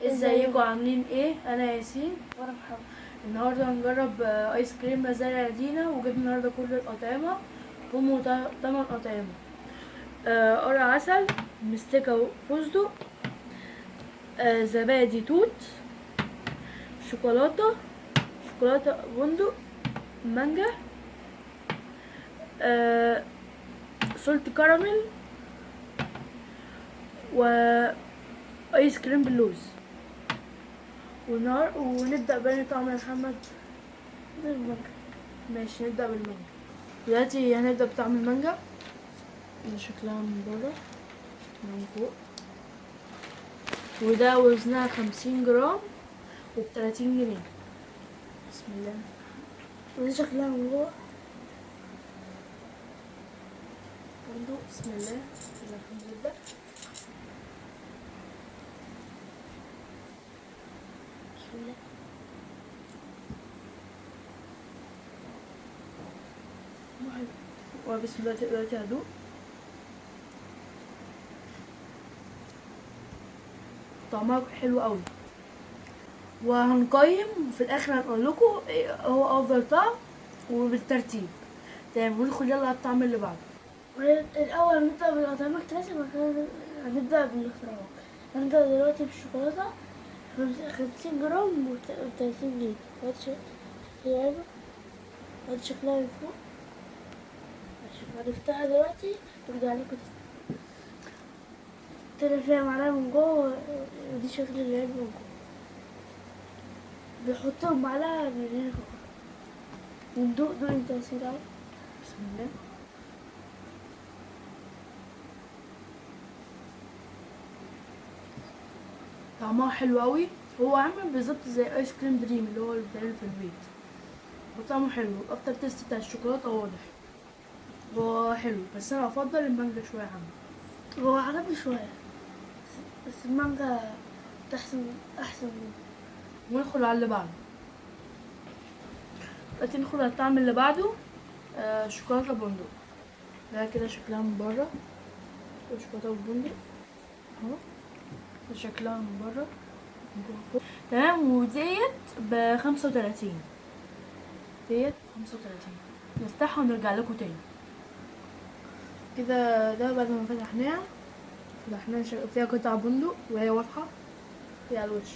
ازيكم عاملين ايه؟ انا ياسين. وانا محمد. النهارده هنجرب ايس كريم مزارع دينا، وجبنا النهارده كل الاطعمه. هم 8 اطعمه: قرع عسل، مستكه وفستق، زبادي توت، شوكولاته بندق، مانجا، سولت كراميل، و ايس كريم باللوز. ونبدأ بأي طعم يا محمد؟ ماشي، نبدأ بالمانجا. دلوقتي هنبدأ بطعم المانجا. ده شكلها من بره، من فوق. وده وزنها 50 جرام وب30 جنيه. بسم الله. ودي شكلها من جوه. برضو بسم الله. نبدأ. بسم الله. وبسم الله. دلوقتي هدوق. طعمها حلو قوي، وهنقيم في الاخر هنقول لكم إيه هو افضل طعم وبالترتيب. تمام، وندخل يلا على الطعم اللي بعده. الأول هنبدأ بالأطعمة الكلاسيك، وبعد كده هنبدأ بالاختراعات. هنبدأ دلوقتي بالشوكولاتة 50 جرام و30 جنيه. وادي شكلها من فوق. هنفتحها دلوقتي ونرجع لكم طلع فيها معلقة من جوه، ودي شكل العلبة من جوه. بيحطوا معلقة من هنا فوق. وندوق انت يا سيدي. بسم الله. طعمها حلو قوي، هو عامل بالظبط زي ايس كريم دريم اللي هو اللي بيتعمل في البيت، وطعمه حلو. اكتر تيست بتاع الشوكولاته واضح، هو حلو، بس انا افضل المانجا شويه عنه. هو عجبني شوية، بس المانجا أحسن منه. وندخل على اللي بعده. دلوقتي ندخل على الطعم اللي بعده. شوكولاته بندق. ده كده شكلها من بره، شوكولاته بندق اهو. ده شكلها من بره، من جوه فوق. تمام، وديت ب35. ديت 35. نفتحها ونرجع لكم تاني. كده ده بعد ما فتحناها فيها قطع بندق وهي واضحة في على الوش.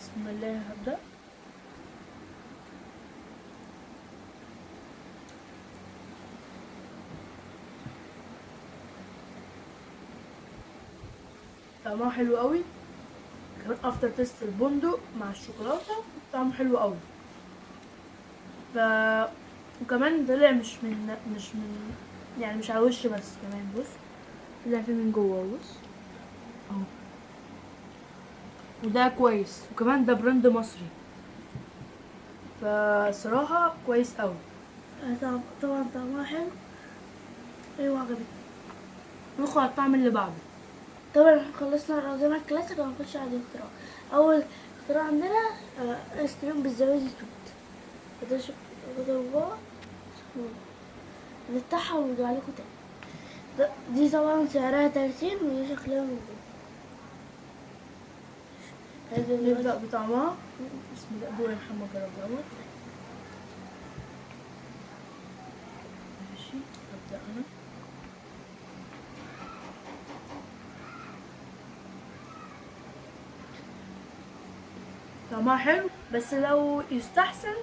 بسم الله. هبدأ. طعمها حلو قوي، كمان افتر تيست البندق مع الشوكولاتة طعمه حلو قوي. ف وكمان طلع مش من يعني مش على الوش بس، كمان بص طلع فيه من جوه، بص اهو. وده كويس، وكمان ده براند مصري، فصراحة كويس قوي. طبعا طعمها حلو. أيوة عجبتني. ندخل على الطعم اللي بعده. طبعا احنا خلصنا العزومة الكلاسيك وهنخش على الاختراع. أول اختراع عندنا آيس كريم بالزبادي توت. ده كده من جوه. هنفتحها ونرجع لكم تاني. دي طبعا سعرها 30، ودي شكلها من جوه. نبدأ بطعمها. بسم الله. دوق يا محمد، جرب الأول. ماشي، هبدأ أنا. طعمها حلو، بس لو يستحسن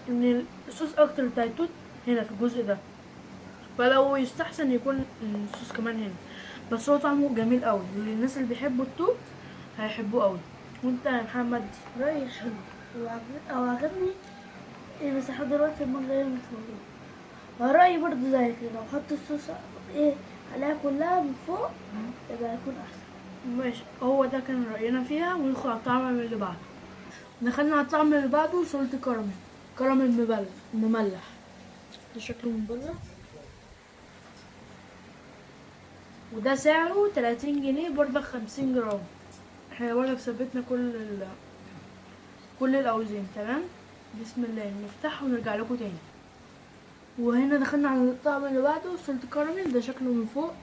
ان الصوص اكتر بتاع التوت هنا في الجزء ده، فلو يستحسن يكون الصوص كمان هنا. بس هو طعمه جميل قوي، للناس اللي بيحبوا التوت هيحبوه قوي. وانت يا محمد؟ رأيي حلو وعجبني. بس لحد دلوقتي المانجا مش موجودة. ورأيي برضه زي كده، لو حط الصوص عليها كلها من فوق يبقى هيكون أحسن. ماشي، هو ده كان رأينا فيها. وندخل على الطعم اللي بعده. دخلنا على الطعم اللي بعده، سلطة كراميل مملح. ده شكله من بره، وده سعره 30 جنيه، برضك 50 جرام. احنا برضك ثبتنا كل الاوزان. تمام، بسم الله. نفتحه ونرجع لكم تاني. وهنا دخلنا على الطعم اللي بعده، سلطة كراميل. ده شكله من فوق،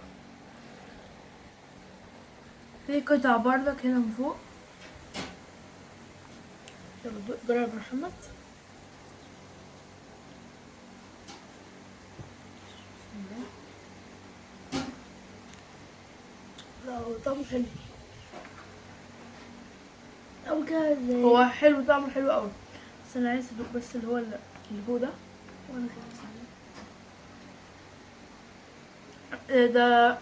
في قطع برضك هنا من فوق. يلا جرب يا محمد. لا هو طعمه حلو. أو كده زي هو حلو، طعمه حلو قوي، بس انا عايز ادوق بس اللي هو اللي فوق ده. وأنا كده ده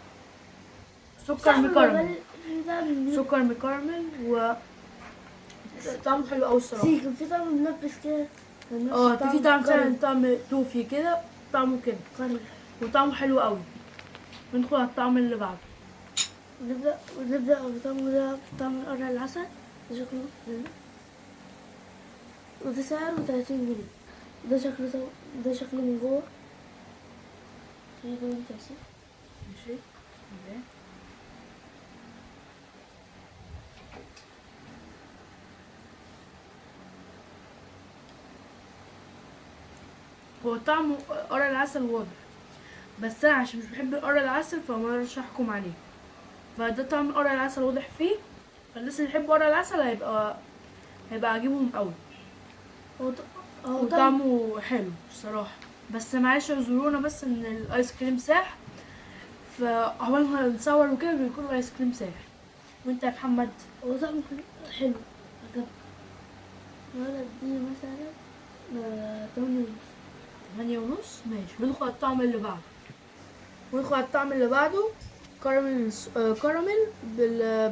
سكر مكرمل، في طعم سكر مكرمل و طعمه حلو قوي الصراحه. كان في طعم ملبس كده. كان نفس اه في طعم فعلا، كرم. طعم توفي كده، طعمه كده كرم. وطعمه حلو قوي. ندخل على الطعم اللي بعده. ونبدأ بطعم ده بطعم قرع العسل. ده شكله حلو. وده سعره 30 جنيه. ده شكله من جوه. في جوه كاسة. ماشي بسم الله. هو طعمه قرع العسل واضح، بس انا عشان مش بحب القرع العسل فما اقدرش احكم عليه. فده طعم قرع العسل واضح فيه، فالناس اللي يحبوا قرع العسل هيبقى عاجبهم قوي. هو طعم وطعمه حلو الصراحه. بس معلش اعذرونا بس ان الايس كريم ساح، فاول ما نصور وكده بيكون الايس كريم ساح. وانت يا محمد؟ هو طعمه حلو. عجبني. الولد دي مثلا 8 ونص. 8.5 ماشي. وندخل على الطعم اللي بعده. كراميل كراميل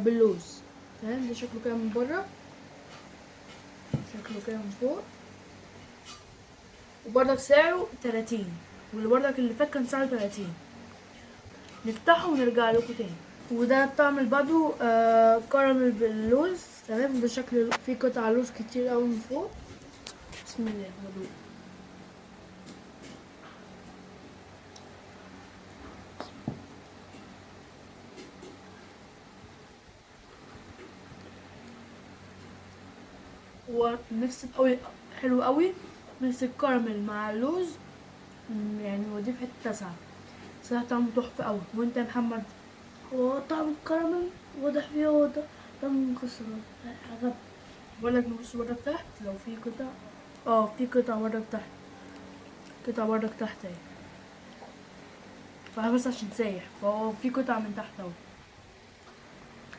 باللوز. تمام. ده شكله كده من بره، شكله كده من فوق، وبرضك سعره 30. واللي برضك اللي فات كان سعره 30. نفتحه ونرجع لكم تاني. وده الطعم اللي بعده كراميل باللوز. تمام. ده شكل فيه قطع لوز كتير قوي من فوق. بسم الله ندوق. هو ميكس قوي، حلو قوي. ميكس الكراميل مع اللوز، يعني وديه في حته تاسعه. صراحه طعمه تحفه قوي. وانت يا محمد؟ هو طعم الكراميل واضح فيه. هو طعم المكسرات. عجبني. بقول لك نبص بردك تحت لو في قطع. في قطع بردك تحت، قطع بردك تحت اهي. فانا بس عشان سايح فهو في قطع من تحت اهو.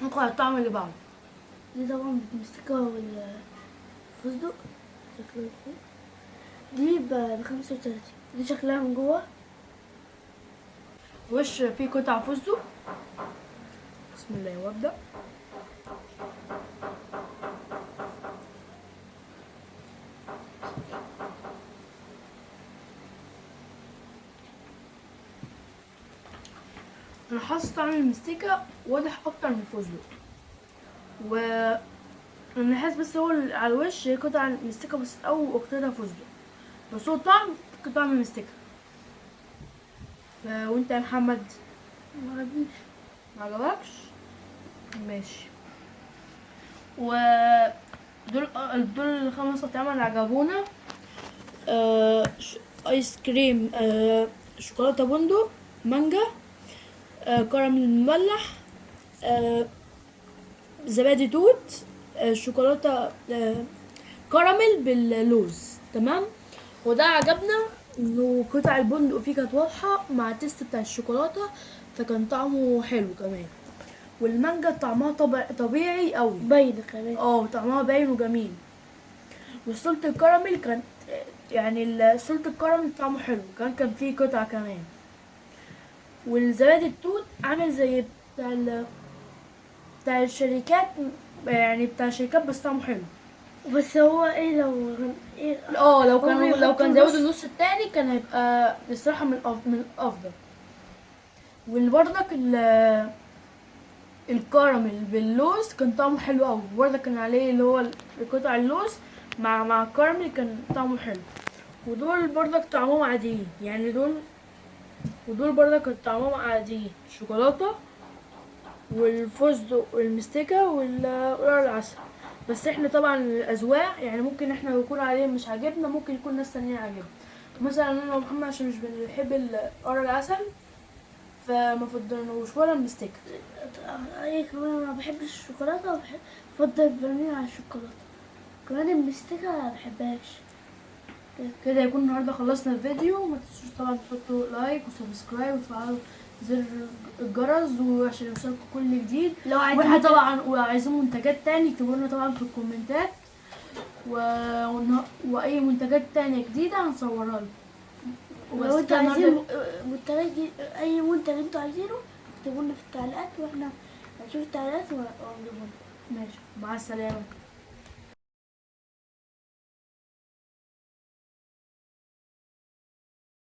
ندخل على الطعم اللي بعده. دي طبعا بتمسكها والفستق. شكلها فوق. دي ب35. دي شكلها من جوه. وش في قطع فستق. بسم الله وابدأ. انا حاسس طعم المستيكة واضح اكتر من الفستق، و انا حاسس بس هو على الوش هي قطع مستيكة بس او اكترها فستق، بس هو طعم المستيكة. وانت يا محمد؟ ما عجبنيش. ما عجبكش؟ ماشي. و دول الخمس أطعمة اللي عجبونا. ايس كريم شوكولاتة بندق، مانجا، كراميل مملح، زبادي توت، شوكولاتة كراميل باللوز. تمام. وده عجبنا انه قطع البندق فيه كانت واضحة مع التست بتاع الشوكولاتة، فكان طعمه حلو كمان. والمانجا طعمها طبيعي قوي، باينة كمان. طعمها باين وجميل. وسلطة الكراميل كان يعني سلطة الكراميل طعمه حلو، كان فيه قطع كمان. والزبادي التوت عامل زي بتاع الشركات، يعني بتاع الشركات بس طعمه حلو. بس هو ايه لو ايه لو كان زود زود النص التاني كان هيبقى الصراحة من الأفضل. وبرضك الكراميل باللوز كان طعمه حلو قوي. برضك كان عليه اللي هو قطع اللوز مع الكراميل كان طعمه حلو. ودول برضك طعمهم عاديين، يعني ودول برضك كان طعمهم عاديين. شوكولاتة والفستق والمستكة والقرع العسل. بس احنا طبعا الأذواق، يعني ممكن احنا يكون عليه مش عاجبنا، ممكن يكون ناس تانيين عاجبنا. مثلا انا ومحمد عشان مش بنحب القرع العسل فما فضلناهوش ولا المستكة. ايه كمان ما بحبش الشوكولاتة. بفضل الفانيليا على الشوكولاتة. كمان المستكة مبحبهاش. كده يكون النهارده خلصنا الفيديو. ما تنسوش طبعا تحطوا لايك وسبسكرايب وتفعلوا زر الجرس وعشان يوصلكم كل جديد. لو واحنا عايزين طبعا وعايزين منتجات تاني اكتبوا لنا طبعا في الكومنتات واي منتجات تانية جديدة هنصورها لكم. لو وبس انتوا كده عايزين النهارده. منتجات اي منتج انتوا عايزينه اكتبوا لنا في التعليقات، واحنا هنشوف التعليقات ونجيبه. ماشي، مع السلامة.